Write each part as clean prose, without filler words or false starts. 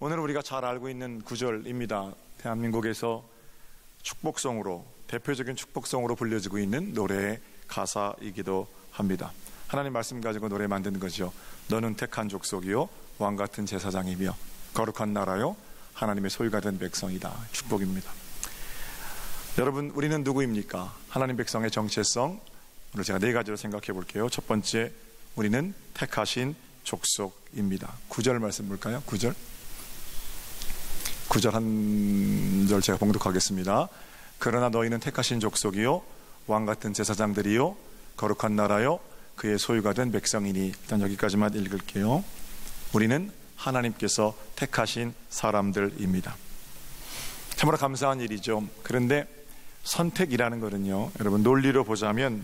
오늘 우리가 잘 알고 있는 구절입니다. 대한민국에서 축복송으로, 대표적인 축복송으로 불려지고 있는 노래의 가사이기도 합니다. 하나님 말씀 가지고 노래 만드는 거죠. 너는 택한 족속이요 왕같은 제사장이며 거룩한 나라요 하나님의 소유가 된 백성이다. 축복입니다. 여러분, 우리는 누구입니까? 하나님 백성의 정체성, 오늘 제가 네 가지로 생각해 볼게요. 첫 번째, 우리는 택하신 족속입니다. 9절 말씀 볼까요? 9절 한 절 제가 봉독하겠습니다. 그러나 너희는 택하신 족속이요 왕같은 제사장들이요 거룩한 나라요 그의 소유가 된 백성이니. 일단 여기까지만 읽을게요. 우리는 하나님께서 택하신 사람들입니다. 참으로 감사한 일이죠. 그런데 선택이라는 거는요, 여러분, 논리로 보자면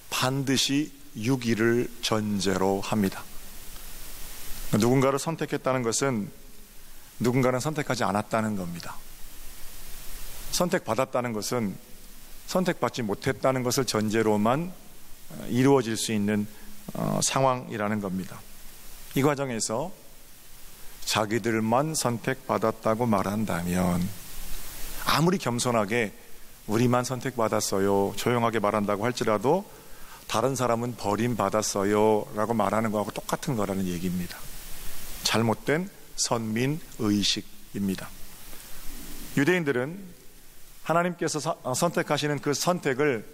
반드시 유기를 전제로 합니다. 누군가를 선택했다는 것은 누군가는 선택하지 않았다는 겁니다. 선택받았다는 것은 선택받지 못했다는 것을 전제로만 이루어질 수 있는 상황이라는 겁니다. 이 과정에서 자기들만 선택받았다고 말한다면, 아무리 겸손하게 우리만 선택받았어요 조용하게 말한다고 할지라도 다른 사람은 버림받았어요 라고 말하는 거하고 똑같은 거라는 얘기입니다. 잘못된 선민의식입니다. 유대인들은 하나님께서 선택하시는 그 선택을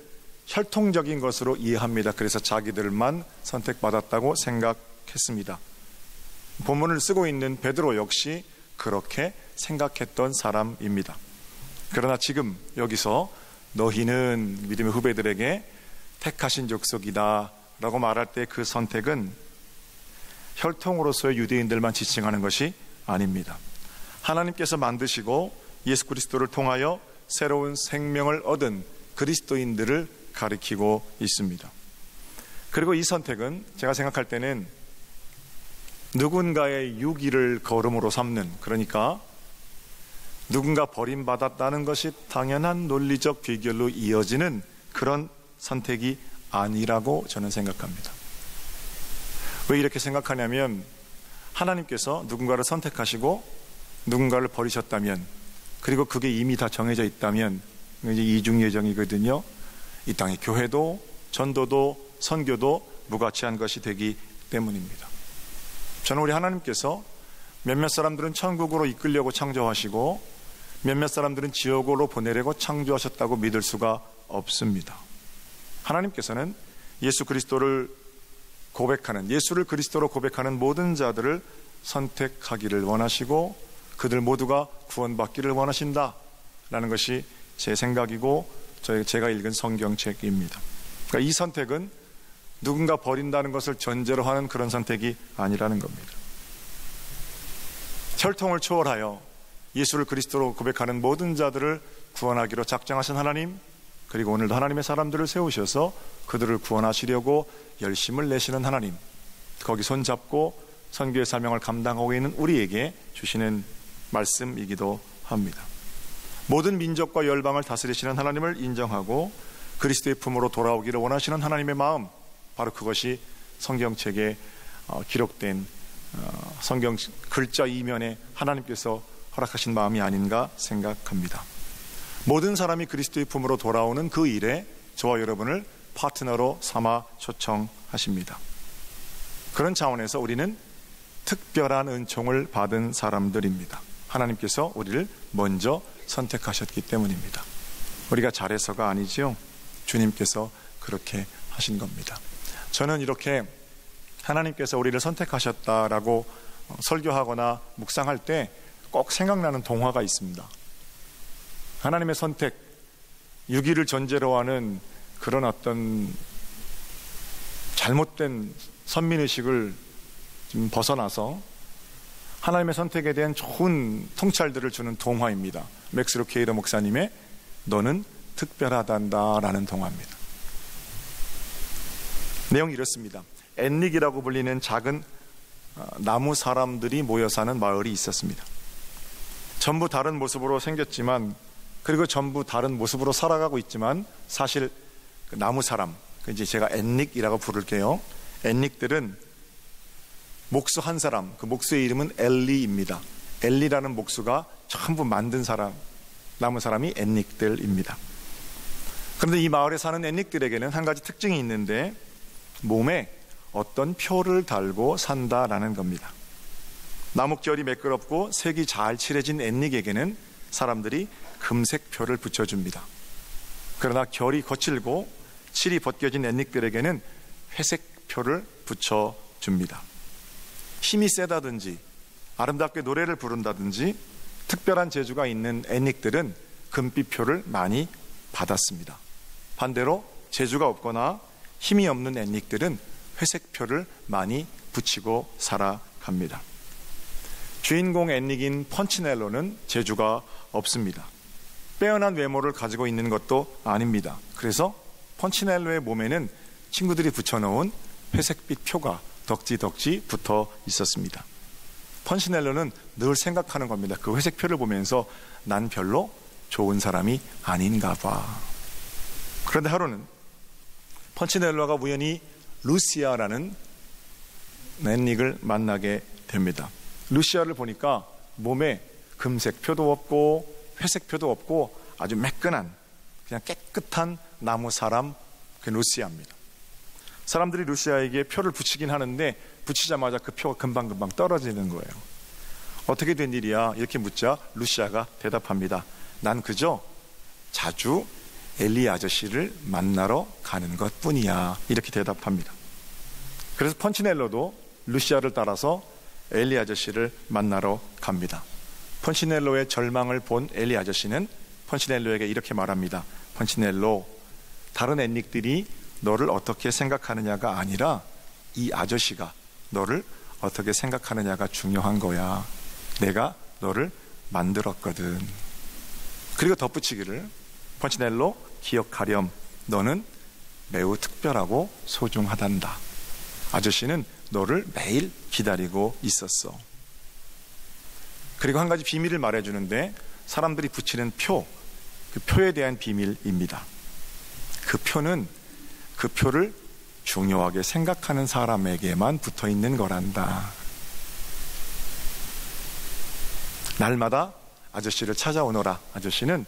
혈통적인 것으로 이해합니다. 그래서 자기들만 선택받았다고 생각했습니다. 본문을 쓰고 있는 베드로 역시 그렇게 생각했던 사람입니다. 그러나 지금 여기서 너희는 믿음의 후배들에게 택하신 족속이다 라고 말할 때 그 선택은 혈통으로서의 유대인들만 지칭하는 것이 아닙니다. 하나님께서 만드시고 예수 그리스도를 통하여 새로운 생명을 얻은 그리스도인들을 가리키고 있습니다. 그리고 이 선택은 제가 생각할 때는 누군가의 유기를 거름으로 삼는, 그러니까 누군가 버림받았다는 것이 당연한 논리적 비결로 이어지는 그런 선택이 아니라고 저는 생각합니다. 왜 이렇게 생각하냐면, 하나님께서 누군가를 선택하시고 누군가를 버리셨다면, 그리고 그게 이미 다 정해져 있다면 이제 이중 예정이거든요. 이 땅의 교회도 전도도 선교도 무가치한 것이 되기 때문입니다. 저는 우리 하나님께서 몇몇 사람들은 천국으로 이끌려고 창조하시고 몇몇 사람들은 지옥으로 보내려고 창조하셨다고 믿을 수가 없습니다. 하나님께서는 예수 그리스도를 고백하는, 예수를 그리스도로 고백하는 모든 자들을 선택하기를 원하시고 그들 모두가 구원받기를 원하신다라는 것이 제 생각이고 제가 읽은 성경책입니다. 그러니까 이 선택은 누군가 버린다는 것을 전제로 하는 그런 선택이 아니라는 겁니다. 혈통을 초월하여 예수를 그리스도로 고백하는 모든 자들을 구원하기로 작정하신 하나님, 그리고 오늘도 하나님의 사람들을 세우셔서 그들을 구원하시려고 열심을 내시는 하나님, 거기 손잡고 선교의 사명을 감당하고 있는 우리에게 주시는 말씀이기도 합니다. 모든 민족과 열방을 다스리시는 하나님을 인정하고 그리스도의 품으로 돌아오기를 원하시는 하나님의 마음, 바로 그것이 성경책에 기록된 성경 글자 이면에 하나님께서 허락하신 마음이 아닌가 생각합니다. 모든 사람이 그리스도의 품으로 돌아오는 그 일에 저와 여러분을 파트너로 삼아 초청하십니다. 그런 차원에서 우리는 특별한 은총을 받은 사람들입니다. 하나님께서 우리를 먼저 선택하셨기 때문입니다. 우리가 잘해서가 아니죠. 주님께서 그렇게 하신 겁니다. 저는 이렇게 하나님께서 우리를 선택하셨다라고 설교하거나 묵상할 때 꼭 생각나는 동화가 있습니다. 하나님의 선택, 유기를 전제로 하는 그런 어떤 잘못된 선민의식을 좀 벗어나서 하나님의 선택에 대한 좋은 통찰들을 주는 동화입니다. 맥스 루케이더 목사님의 너는 특별하단다라는 동화입니다. 내용이 이렇습니다. 앤릭이라고 불리는 작은 나무 사람들이 모여 사는 마을이 있었습니다. 전부 다른 모습으로 생겼지만, 그리고 전부 다른 모습으로 살아가고 있지만, 사실 그 나무 사람, 이제 제가 앤릭이라고 부를게요. 앤릭들은 목수 한 사람, 그 목수의 이름은 엘리입니다. 엘리라는 목수가 전부 만든 사람, 남은 사람이 앤닉들입니다. 그런데 이 마을에 사는 앤닉들에게는 한 가지 특징이 있는데 몸에 어떤 표를 달고 산다라는 겁니다. 나목절이 매끄럽고 색이 잘 칠해진 앤닉에게는 사람들이 금색 표를 붙여줍니다. 그러나 결이 거칠고 칠이 벗겨진 앤닉들에게는 회색 표를 붙여줍니다. 힘이 세다든지 아름답게 노래를 부른다든지 특별한 재주가 있는 앤닉들은 금빛표를 많이 받았습니다. 반대로 재주가 없거나 힘이 없는 앤닉들은 회색표를 많이 붙이고 살아갑니다. 주인공 앤닉인 펀치넬로는 재주가 없습니다. 빼어난 외모를 가지고 있는 것도 아닙니다. 그래서 펀치넬로의 몸에는 친구들이 붙여놓은 회색빛 표가 덕지덕지 붙어 있었습니다. 펀치넬로는 늘 생각하는 겁니다. 그 회색표를 보면서 난 별로 좋은 사람이 아닌가 봐. 그런데 하루는 펀치넬로가 우연히 루시아라는 앤닉을 만나게 됩니다. 루시아를 보니까 몸에 금색 표도 없고 회색 표도 없고 아주 매끈한 그냥 깨끗한 나무 사람, 그 루시아입니다. 사람들이 루시아에게 표를 붙이긴 하는데 붙이자마자 그 표가 금방금방 떨어지는 거예요. 어떻게 된 일이야? 이렇게 묻자 루시아가 대답합니다. 난 그저 자주 엘리 아저씨를 만나러 가는 것뿐이야. 이렇게 대답합니다. 그래서 펀치넬로도 루시아를 따라서 엘리 아저씨를 만나러 갑니다. 펀치넬로의 절망을 본 엘리 아저씨는 펀치넬로에게 이렇게 말합니다. 펀치넬로, 다른 앤닉들이 너를 어떻게 생각하느냐가 아니라 이 아저씨가 너를 어떻게 생각하느냐가 중요한 거야. 내가 너를 만들었거든. 그리고 덧붙이기를, 펀치넬로 기억하렴. 너는 매우 특별하고 소중하단다. 아저씨는 너를 매일 기다리고 있었어. 그리고 한 가지 비밀을 말해주는데 사람들이 붙이는 표, 그 표에 대한 비밀입니다. 그 표는 그 표를 중요하게 생각하는 사람에게만 붙어 있는 거란다. 날마다 아저씨를 찾아오너라. 아저씨는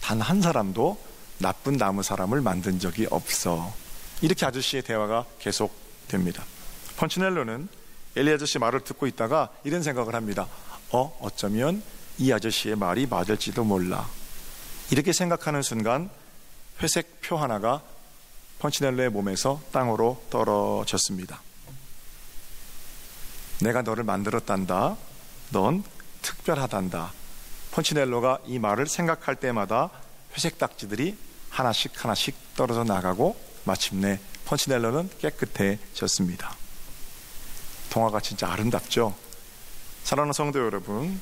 단 한 사람도 나쁜 나무 사람을 만든 적이 없어. 이렇게 아저씨의 대화가 계속됩니다. 펀치넬로는 엘리 아저씨 말을 듣고 있다가 이런 생각을 합니다. 어쩌면 이 아저씨의 말이 맞을지도 몰라. 이렇게 생각하는 순간 회색 표 하나가 펀치넬로의 몸에서 땅으로 떨어졌습니다. 내가 너를 만들었단다. 넌 특별하단다. 펀치넬로가 이 말을 생각할 때마다 회색 딱지들이 하나씩 떨어져 나가고 마침내 펀치넬로는 깨끗해졌습니다. 동화가 진짜 아름답죠? 사랑하는 성도 여러분,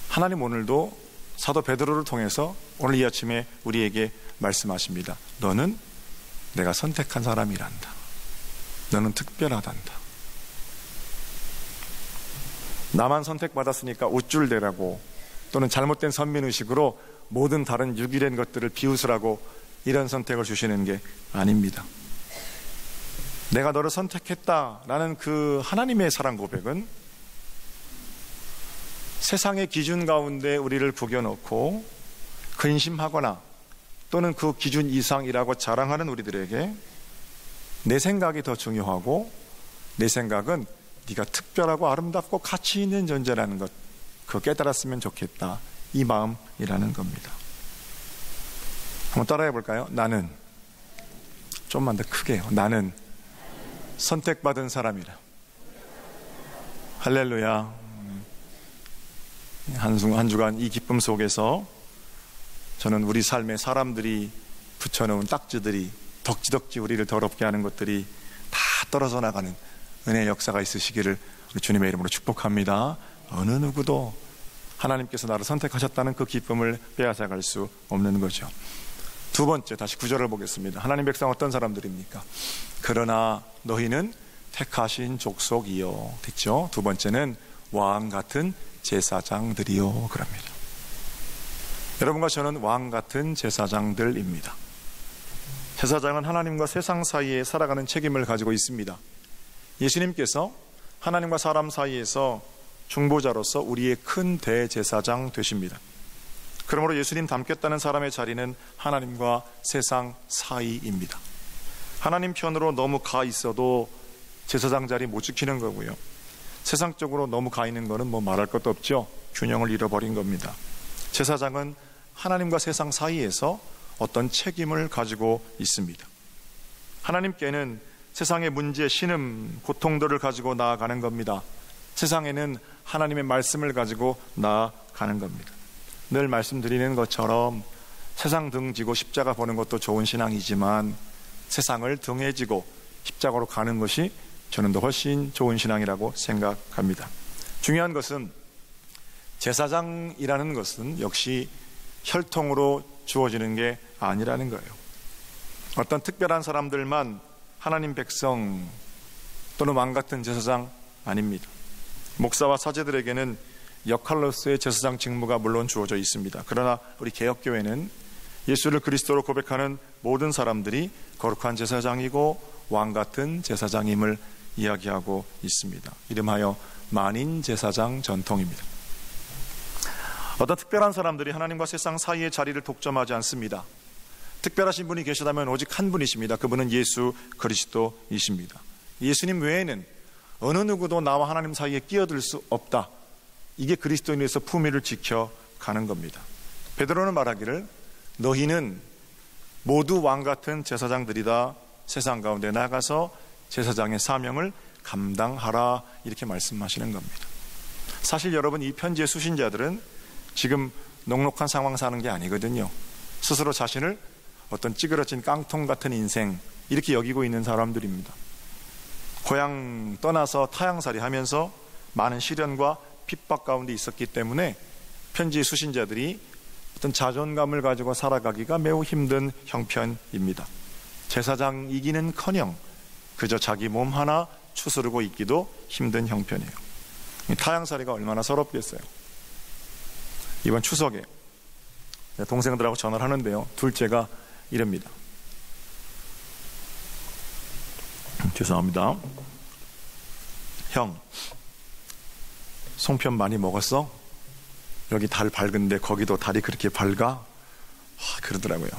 하나님 오늘도 사도 베드로를 통해서 오늘 이 아침에 우리에게 말씀하십니다. 너는 내가 선택한 사람이란다. 너는 특별하단다. 나만 선택받았으니까 우쭐 대라고, 또는 잘못된 선민의식으로 모든 다른 유기된 것들을 비웃으라고 이런 선택을 주시는 게 아닙니다. 내가 너를 선택했다라는 그 하나님의 사랑 고백은 세상의 기준 가운데 우리를 구겨놓고 근심하거나 또는 그 기준 이상이라고 자랑하는 우리들에게 내 생각이 더 중요하고 내 생각은 네가 특별하고 아름답고 가치 있는 존재라는 것, 그거 깨달았으면 좋겠다, 이 마음이라는 겁니다. 한번 따라해 볼까요? 나는, 좀만 더 크게요. 나는 선택받은 사람이라. 할렐루야. 한 주간 이 기쁨 속에서 저는 우리 삶에 사람들이 붙여놓은 딱지들이 덕지덕지 우리를 더럽게 하는 것들이 다 떨어져 나가는 은혜의 역사가 있으시기를 우리 주님의 이름으로 축복합니다. 어느 누구도 하나님께서 나를 선택하셨다는 그 기쁨을 빼앗아갈 수 없는 거죠. 두 번째, 다시 9절을 보겠습니다. 하나님 백성 어떤 사람들입니까? 그러나 너희는 택하신 족속이요. 됐죠? 두 번째는 왕 같은 제사장들이요. 그럽니다. 여러분과 저는 왕 같은 제사장들입니다. 제사장은 하나님과 세상 사이에 살아가는 책임을 가지고 있습니다. 예수님께서 하나님과 사람 사이에서 중보자로서 우리의 큰 대제사장 되십니다. 그러므로 예수님 닮겠다는 사람의 자리는 하나님과 세상 사이입니다. 하나님 편으로 너무 가 있어도 제사장 자리 못 지키는 거고요. 세상적으로 너무 가 있는 거는 뭐 말할 것도 없죠. 균형을 잃어버린 겁니다. 제사장은 하나님과 세상 사이에서 어떤 책임을 가지고 있습니다. 하나님께는 세상의 문제, 신음, 고통들을 가지고 나아가는 겁니다. 세상에는 하나님의 말씀을 가지고 나아가는 겁니다. 늘 말씀드리는 것처럼 세상 등 지고 십자가 보는 것도 좋은 신앙이지만 세상을 등에 지고 십자가로 가는 것이 저는 더 훨씬 좋은 신앙이라고 생각합니다. 중요한 것은 제사장이라는 것은 역시 혈통으로 주어지는 게 아니라는 거예요. 어떤 특별한 사람들만 하나님 백성 또는 왕 같은 제사장 아닙니다. 목사와 사제들에게는 역할로서의 제사장 직무가 물론 주어져 있습니다. 그러나 우리 개혁교회는 예수를 그리스도로 고백하는 모든 사람들이 거룩한 제사장이고 왕 같은 제사장임을 이야기하고 있습니다. 이름하여 만인 제사장 전통입니다. 어떤 특별한 사람들이 하나님과 세상 사이의 자리를 독점하지 않습니다. 특별하신 분이 계시다면 오직 한 분이십니다. 그분은 예수 그리스도이십니다. 예수님 외에는 어느 누구도 나와 하나님 사이에 끼어들 수 없다. 이게 그리스도인에서 품위를 지켜가는 겁니다. 베드로는 말하기를 너희는 모두 왕같은 제사장들이다. 세상 가운데 나가서 제사장의 사명을 감당하라. 이렇게 말씀하시는 겁니다. 사실 여러분, 이 편지의 수신자들은 지금 녹록한 상황 사는 게 아니거든요. 스스로 자신을 어떤 찌그러진 깡통 같은 인생 이렇게 여기고 있는 사람들입니다. 고향 떠나서 타향살이 하면서 많은 시련과 핍박 가운데 있었기 때문에 편지의 수신자들이 어떤 자존감을 가지고 살아가기가 매우 힘든 형편입니다. 제사장이기는커녕 그저 자기 몸 하나 추스르고 있기도 힘든 형편이에요. 타향살이가 얼마나 서럽겠어요. 이번 추석에 동생들하고 전화를 하는데요, 둘째가 이럽니다. 죄송합니다. 형, 송편 많이 먹었어? 여기 달 밝은데 거기도 달이 그렇게 밝아? 그러더라고요.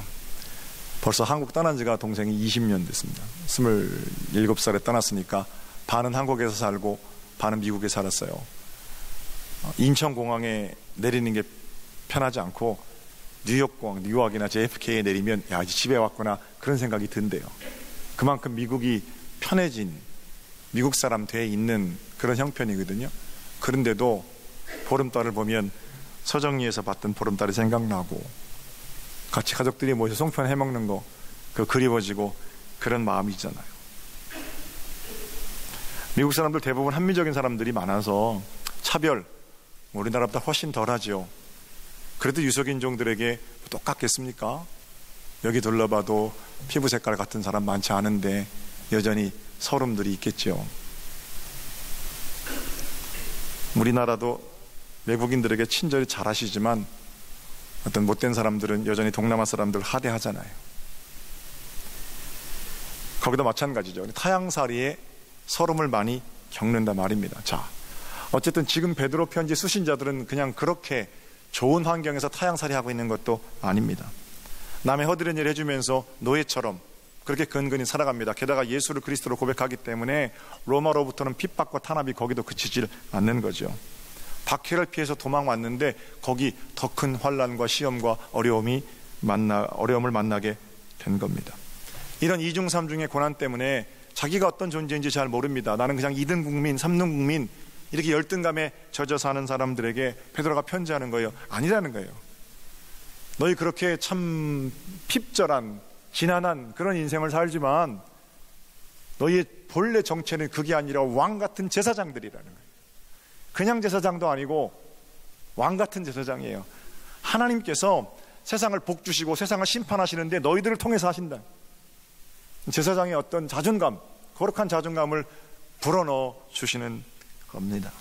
벌써 한국 떠난 지가 동생이 20년 됐습니다. 27살에 떠났으니까 반은 한국에서 살고 반은 미국에 살았어요. 인천공항에 내리는 게 편하지 않고 뉴욕공항, 뉴욕이나 JFK에 내리면 야, 이제 집에 왔구나 그런 생각이 든대요. 그만큼 미국이 편해진 미국 사람 돼 있는 그런 형편이거든요. 그런데도 보름달을 보면 서정리에서 봤던 보름달이 생각나고 같이 가족들이 모여서 송편 해먹는 거 그거 그리워지고 그런 마음이잖아요. 미국 사람들 대부분 한미적인 사람들이 많아서 차별 우리나라보다 훨씬 덜하죠. 그래도 유석인종들에게 똑같겠습니까? 여기 둘러봐도 피부 색깔 같은 사람 많지 않은데 여전히 서름들이 있겠죠. 우리나라도 외국인들에게 친절히 잘하시지만 어떤 못된 사람들은 여전히 동남아 사람들 하대하잖아요. 거기도 마찬가지죠. 타향살이에 서름을 많이 겪는다 말입니다. 자, 어쨌든 지금 베드로 편지 수신자들은 그냥 그렇게 좋은 환경에서 타향살이 하고 있는 것도 아닙니다. 남의 허드렛 일 해주면서 노예처럼 그렇게 근근히 살아갑니다. 게다가 예수를 그리스도로 고백하기 때문에 로마로부터는 핍박과 탄압이 거기도 그치질 않는 거죠. 박해를 피해서 도망왔는데 거기 더 큰 환난과 시험과 어려움을 만나게 된 겁니다. 이런 이중삼중의 고난 때문에 자기가 어떤 존재인지 잘 모릅니다. 나는 그냥 2등 국민, 3등 국민 이렇게 열등감에 젖어 사는 사람들에게 베드로가 편지하는 거예요. 아니라는 거예요. 너희 그렇게 참 핍절한 지난한 그런 인생을 살지만 너희의 본래 정체는 그게 아니라 왕같은 제사장들이라는 거예요. 그냥 제사장도 아니고 왕같은 제사장이에요. 하나님께서 세상을 복주시고 세상을 심판하시는데 너희들을 통해서 하신다. 제사장의 어떤 자존감, 거룩한 자존감을 불어넣어 주시는 겁니다.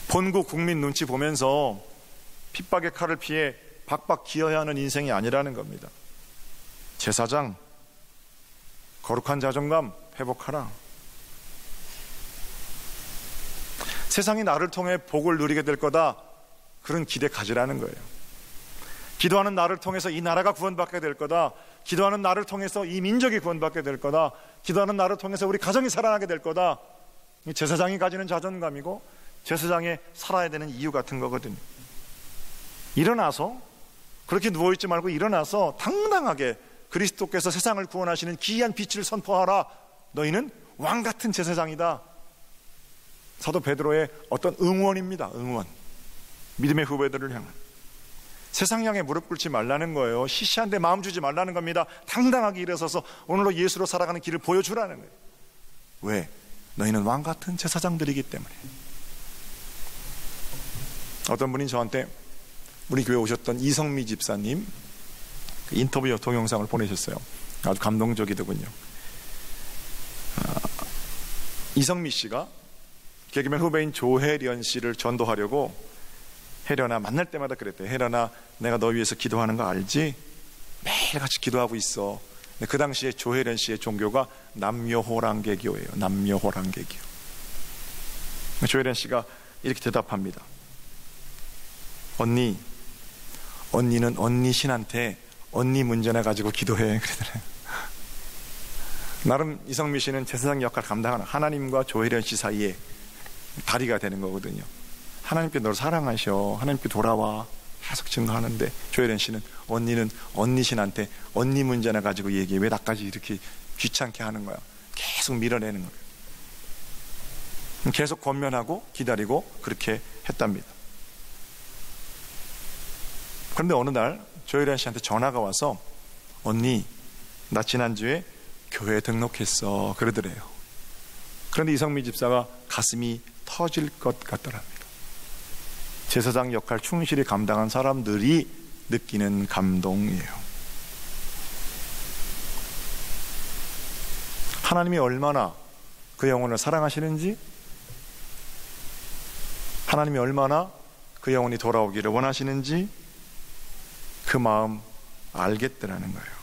본국 국민 눈치 보면서 핍박의 칼을 피해 박박 기어야 하는 인생이 아니라는 겁니다. 제사장, 거룩한 자존감 회복하라. 세상이 나를 통해 복을 누리게 될 거다, 그런 기대 가지라는 거예요. 기도하는 나를 통해서 이 나라가 구원받게 될 거다, 기도하는 나를 통해서 이 민족이 구원받게 될 거다, 기도하는 나를 통해서 우리 가정이 살아나게 될 거다. 제사장이 가지는 자존감이고 제사장에 살아야 되는 이유 같은 거거든요. 일어나서, 그렇게 누워있지 말고 일어나서 당당하게 그리스도께서 세상을 구원하시는 기이한 빛을 선포하라. 너희는 왕같은 제사장이다. 사도 베드로의 어떤 응원입니다. 응원. 믿음의 후배들을 향한. 세상 향해 무릎 꿇지 말라는 거예요. 시시한 데 마음 주지 말라는 겁니다. 당당하게 일어서서 오늘로 예수로 살아가는 길을 보여주라는 거예요. 왜? 너희는 왕같은 제사장들이기 때문에. 어떤 분이 저한테 우리 교회 오셨던 이성미 집사님 그 인터뷰 동영상을 보내셨어요. 아주 감동적이더군요. 이성미 씨가 개그맨 후배인 조혜련 씨를 전도하려고, 혜련아, 만날 때마다 그랬대요. 혜련아, 내가 너 위해서 기도하는 거 알지? 매일 같이 기도하고 있어. 근데 그 당시에 조혜련 씨의 종교가 남묘호랑개교예요. 남묘호랑개교. 조혜련 씨가 이렇게 대답합니다. 언니는 언니 신한테 언니 문제나 가지고 기도해, 그러더래요. 나름 이성미 씨는 제사장 역할을 감당하는 하나님과 조혜련 씨 사이에 다리가 되는 거거든요. 하나님께 너를 사랑하셔, 하나님께 돌아와, 계속 증거하는데 조혜련 씨는 언니는 언니 신한테 언니 문제나 가지고 얘기해, 왜 나까지 이렇게 귀찮게 하는 거야. 계속 밀어내는 거예요. 계속 권면하고 기다리고 그렇게 했답니다. 그런데 어느 날 조혜련 씨한테 전화가 와서, 언니, 나 지난주에 교회에 등록했어, 그러더래요. 그런데 이성미 집사가 가슴이 터질 것 같더랍니다. 제사장 역할 충실히 감당한 사람들이 느끼는 감동이에요. 하나님이 얼마나 그 영혼을 사랑하시는지, 하나님이 얼마나 그 영혼이 돌아오기를 원하시는지 그 마음 알겠더라는 거예요.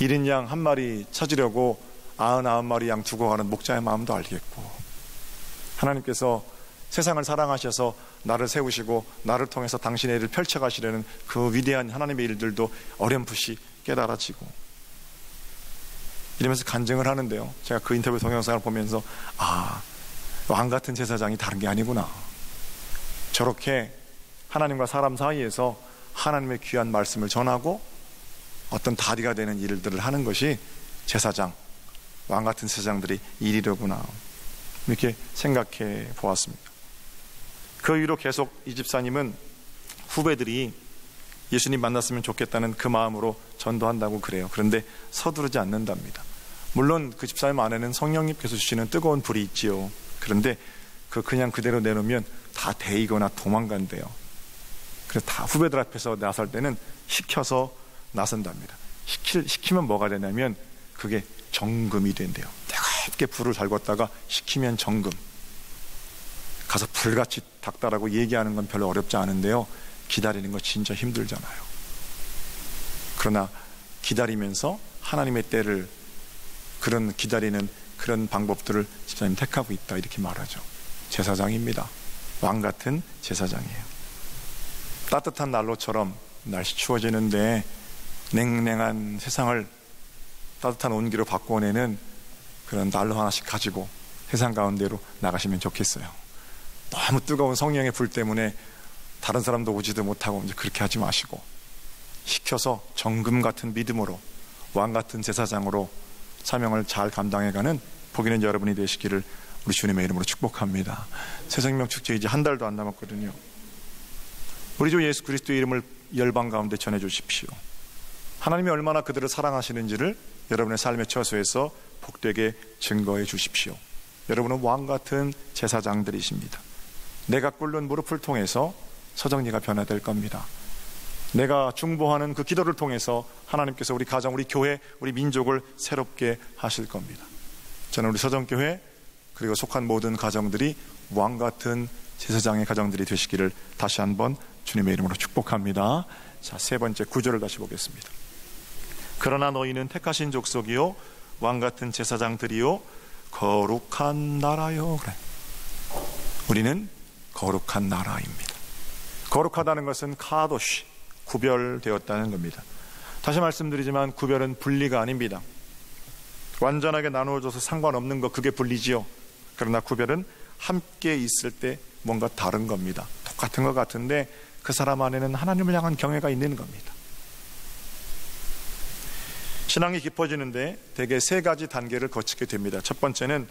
1인 양 한 마리 찾으려고 99마리 양 두고 가는 목자의 마음도 알겠고, 하나님께서 세상을 사랑하셔서 나를 세우시고 나를 통해서 당신의 일을 펼쳐가시려는 그 위대한 하나님의 일들도 어렴풋이 깨달아지고, 이러면서 간증을 하는데요, 제가 그 인터뷰 동영상을 보면서 왕같은 제사장이 다른 게 아니구나. 저렇게 하나님과 사람 사이에서 하나님의 귀한 말씀을 전하고 어떤 다리가 되는 일들을 하는 것이 제사장, 왕같은 제사장들이 일이로구나, 이렇게 생각해 보았습니다. 그 이후로 계속 이 집사님은 후배들이 예수님 만났으면 좋겠다는 그 마음으로 전도한다고 그래요. 그런데 서두르지 않는답니다. 물론 그 집사님 안에는 성령님께서 주시는 뜨거운 불이 있지요. 그런데 그냥 그대로 내놓으면 다 데이거나 도망간대요. 그래서 다 후배들 앞에서 나설 때는 시켜서 나선답니다. 시키면 뭐가 되냐면 그게 정금이 된대요. 뜨겁게 불을 달궜다가 시키면 정금. 가서 불같이 닦다라고 얘기하는 건 별로 어렵지 않은데요, 기다리는 거 진짜 힘들잖아요. 그러나 기다리면서 하나님의 때를, 그런 기다리는 그런 방법들을 집사님 택하고 있다, 이렇게 말하죠. 제사장입니다. 왕같은 제사장이에요. 따뜻한 난로처럼 날씨 추워지는데 냉랭한 세상을 따뜻한 온기로 바꿔내는 그런 난로 하나씩 가지고 세상 가운데로 나가시면 좋겠어요. 너무 뜨거운 성령의 불 때문에 다른 사람도 오지도 못하고 이제 그렇게 하지 마시고, 시켜서 정금 같은 믿음으로 왕 같은 제사장으로 사명을 잘 감당해가는 복 있는 여러분이 되시기를 우리 주님의 이름으로 축복합니다. 새생명 축제 이제 한 달도 안 남았거든요. 우리 주 예수 그리스도의 이름을 열방 가운데 전해주십시오. 하나님이 얼마나 그들을 사랑하시는지를 여러분의 삶의 처소에서 복되게 증거해 주십시오. 여러분은 왕같은 제사장들이십니다. 내가 꿇는 무릎을 통해서 서정리가 변화될 겁니다. 내가 중보하는 그 기도를 통해서 하나님께서 우리 가정, 우리 교회, 우리 민족을 새롭게 하실 겁니다. 저는 우리 서정교회 그리고 속한 모든 가정들이 왕같은 제사장의 가정들이 되시기를 다시 한번 주님의 이름으로 축복합니다. 자, 세 번째 구절을 다시 보겠습니다. 그러나 너희는 택하신 족속이요 왕같은 제사장들이요 거룩한 나라요. 그래. 우리는 거룩한 나라입니다. 거룩하다는 것은 카도시, 구별되었다는 겁니다. 다시 말씀드리지만 구별은 분리가 아닙니다. 완전하게 나누어져서 상관없는 것, 그게 분리지요. 그러나 구별은 함께 있을 때 뭔가 다른 겁니다. 똑같은 것 같은데 그 사람 안에는 하나님을 향한 경외가 있는 겁니다. 신앙이 깊어지는데 대개 세 가지 단계를 거치게 됩니다. 첫 번째는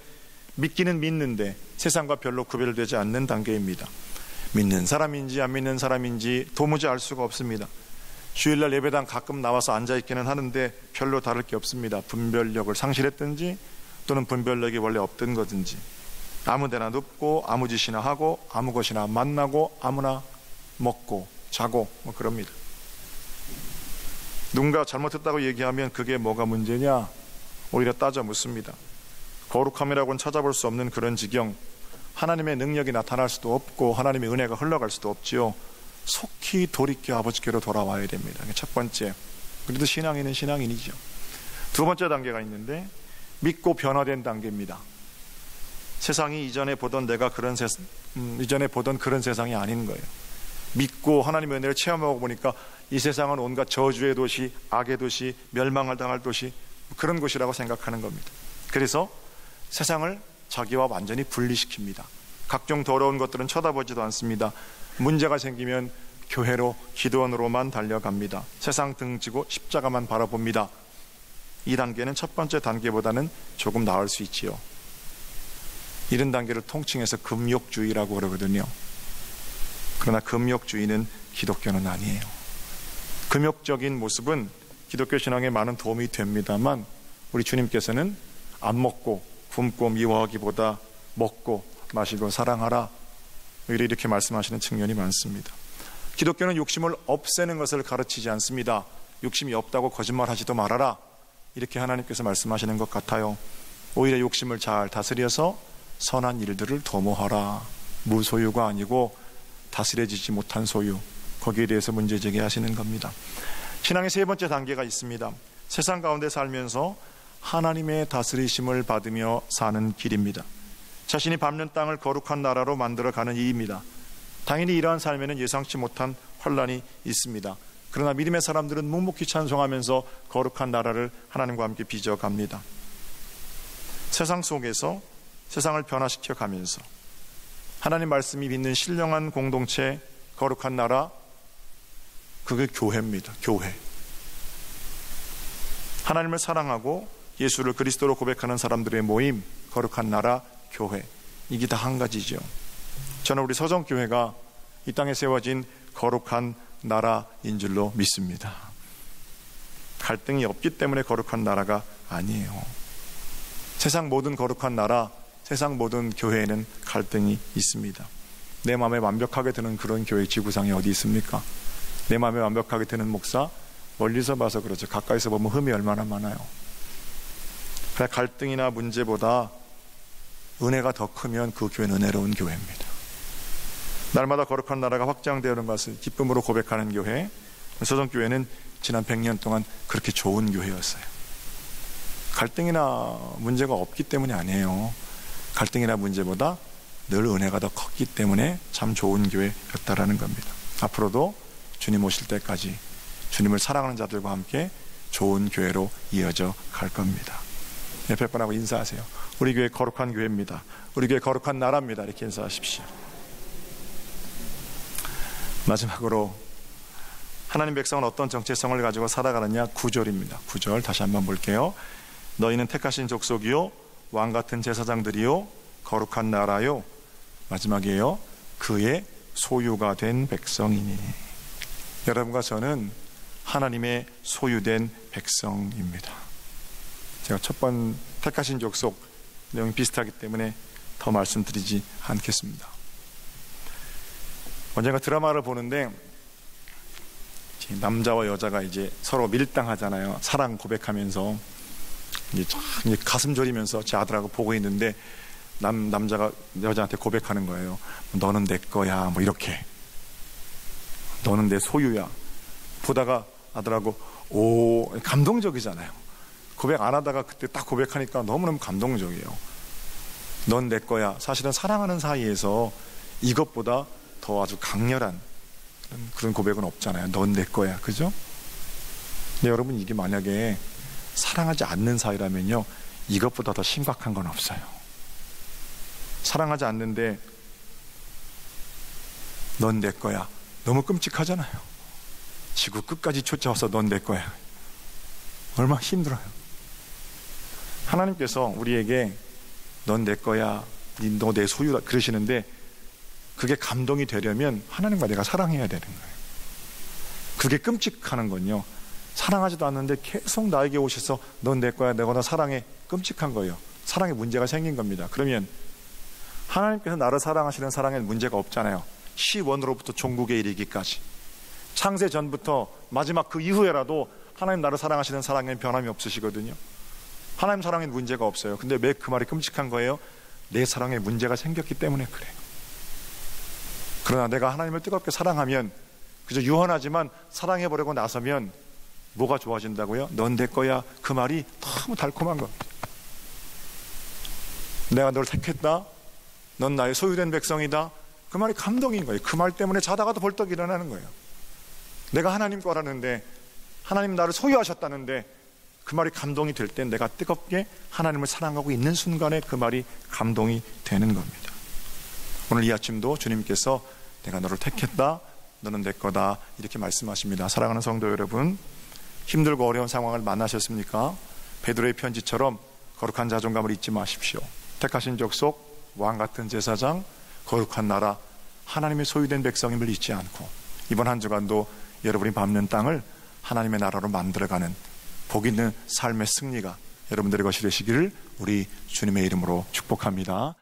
믿기는 믿는데 세상과 별로 구별되지 않는 단계입니다. 믿는 사람인지 안 믿는 사람인지 도무지 알 수가 없습니다. 주일날 예배당 가끔 나와서 앉아있기는 하는데 별로 다를 게 없습니다. 분별력을 상실했든지 또는 분별력이 원래 없던 거든지 아무 데나 눕고 아무 짓이나 하고 아무 것이나 만나고 아무나 먹고 자고 뭐 그럽니다. 누군가 잘못했다고 얘기하면 그게 뭐가 문제냐? 오히려 따져 묻습니다. 거룩함이라고는 찾아볼 수 없는 그런 지경, 하나님의 능력이 나타날 수도 없고 하나님의 은혜가 흘러갈 수도 없지요. 속히 돌이켜 아버지께로 돌아와야 됩니다. 첫 번째, 그래도 신앙인은 신앙인이죠. 두 번째 단계가 있는데 믿고 변화된 단계입니다. 세상이 이전에 보던 그런 세상이 아닌 거예요. 믿고 하나님의 은혜를 체험하고 보니까 이 세상은 온갖 저주의 도시, 악의 도시, 멸망을 당할 도시, 그런 곳이라고 생각하는 겁니다. 그래서 세상을 자기와 완전히 분리시킵니다. 각종 더러운 것들은 쳐다보지도 않습니다. 문제가 생기면 교회로, 기도원으로만 달려갑니다. 세상 등지고 십자가만 바라봅니다. 이 단계는 첫 번째 단계보다는 조금 나을 수 있지요. 이런 단계를 통칭해서 금욕주의라고 그러거든요. 그러나 금욕주의는 기독교는 아니에요. 금욕적인 모습은 기독교 신앙에 많은 도움이 됩니다만 우리 주님께서는 안 먹고 굶고 미워하기보다 먹고 마시고 사랑하라, 이렇게 말씀하시는 측면이 많습니다. 기독교는 욕심을 없애는 것을 가르치지 않습니다. 욕심이 없다고 거짓말하지도 말아라, 이렇게 하나님께서 말씀하시는 것 같아요. 오히려 욕심을 잘 다스려서 선한 일들을 도모하라. 무소유가 아니고 다스려지지 못한 소유, 거기에 대해서 문제 제기하시는 겁니다. 신앙의 세 번째 단계가 있습니다. 세상 가운데 살면서 하나님의 다스리심을 받으며 사는 길입니다. 자신이 밟는 땅을 거룩한 나라로 만들어가는 이입니다. 당연히 이러한 삶에는 예상치 못한 환란이 있습니다. 그러나 믿음의 사람들은 묵묵히 찬송하면서 거룩한 나라를 하나님과 함께 빚어갑니다. 세상 속에서 세상을 변화시켜 가면서 하나님 말씀이 믿는 신령한 공동체, 거룩한 나라, 그게 교회입니다. 교회. 하나님을 사랑하고 예수를 그리스도로 고백하는 사람들의 모임, 거룩한 나라, 교회, 이게 다 한 가지죠. 저는 우리 서정교회가 이 땅에 세워진 거룩한 나라인 줄로 믿습니다. 갈등이 없기 때문에 거룩한 나라가 아니에요. 세상 모든 거룩한 나라, 세상 모든 교회에는 갈등이 있습니다. 내 마음에 완벽하게 드는 그런 교회 지구상에 어디 있습니까? 내 마음에 완벽하게 드는 목사, 멀리서 봐서 그렇죠. 가까이서 보면 흠이 얼마나 많아요. 그러나 갈등이나 문제보다 은혜가 더 크면 그 교회는 은혜로운 교회입니다. 날마다 거룩한 나라가 확장되는 것을 기쁨으로 고백하는 교회, 서정교회는 지난 100년 동안 그렇게 좋은 교회였어요. 갈등이나 문제가 없기 때문이 아니에요. 갈등이나 문제보다 늘 은혜가 더 컸기 때문에 참 좋은 교회였다라는 겁니다. 앞으로도 주님 오실 때까지 주님을 사랑하는 자들과 함께 좋은 교회로 이어져 갈 겁니다. 옆에 분하고 인사하세요. 우리 교회 거룩한 교회입니다. 우리 교회 거룩한 나라입니다. 이렇게 인사하십시오. 마지막으로 하나님 백성은 어떤 정체성을 가지고 살아가느냐, 9절입니다. 9절 다시 한번 볼게요. 너희는 택하신 족속이요 왕같은 제사장들이요 거룩한 나라요, 마지막이에요, 그의 소유가 된 백성이니. 여러분과 저는 하나님의 소유된 백성입니다. 제가 첫 번 택하신 족속 내용이 비슷하기 때문에 더 말씀드리지 않겠습니다. 언젠가 드라마를 보는데 남자와 여자가 이제 서로 밀당하잖아요. 사랑 고백하면서 이제 가슴 졸이면서 제 아들하고 보고 있는데 남자가 여자한테 고백하는 거예요. 너는 내 거야, 뭐 이렇게. 너는 내 소유야. 보다가 아들하고 오, 감동적이잖아요. 고백 안 하다가 그때 딱 고백하니까 너무너무 감동적이에요. 넌 내 거야. 사실은 사랑하는 사이에서 이것보다 더 아주 강렬한 그런 고백은 없잖아요. 넌 내 거야. 그죠? 근데 여러분, 이게 만약에 사랑하지 않는 사이라면요, 이것보다 더 심각한 건 없어요. 사랑하지 않는데 넌 내 거야. 너무 끔찍하잖아요. 지구 끝까지 쫓아와서 넌 내 거야. 얼마나 힘들어요. 하나님께서 우리에게 넌 내 거야, 너 내 소유다 그러시는데, 그게 감동이 되려면 하나님과 내가 사랑해야 되는 거예요. 그게 끔찍하는 건요, 사랑하지도 않는데 계속 나에게 오셔서 넌 내 거야, 내가 너 사랑해. 끔찍한 거예요. 사랑에 문제가 생긴 겁니다. 그러면 하나님께서 나를 사랑하시는 사랑에는 문제가 없잖아요. 시원으로부터 종국에 이르기까지, 창세 전부터 마지막 그 이후에라도 하나님 나를 사랑하시는 사랑에는 변함이 없으시거든요. 하나님 사랑에는 문제가 없어요. 근데 왜 그 말이 끔찍한 거예요? 내 사랑에 문제가 생겼기 때문에 그래요. 그러나 내가 하나님을 뜨겁게 사랑하면, 그저 유한하지만 사랑해보려고 나서면 뭐가 좋아진다고요? 넌 내 거야. 그 말이 너무 달콤한 겁니다. 내가 널 택했다, 넌 나의 소유된 백성이다, 그 말이 감동인 거예요. 그 말 때문에 자다가도 벌떡 일어나는 거예요. 내가 하나님 거라는데, 하나님 나를 소유하셨다는데 그 말이 감동이 될 땐 내가 뜨겁게 하나님을 사랑하고 있는 순간에 그 말이 감동이 되는 겁니다. 오늘 이 아침도 주님께서 내가 너를 택했다, 너는 내 거다, 이렇게 말씀하십니다. 사랑하는 성도 여러분, 힘들고 어려운 상황을 만나셨습니까? 베드로의 편지처럼 거룩한 자존감을 잊지 마십시오. 택하신 족속, 왕같은 제사장, 거룩한 나라, 하나님의 소유된 백성임을 잊지 않고, 이번 한 주간도 여러분이 밟는 땅을 하나님의 나라로 만들어가는 복 있는 삶의 승리가 여러분들의 것이 되시기를 우리 주님의 이름으로 축복합니다.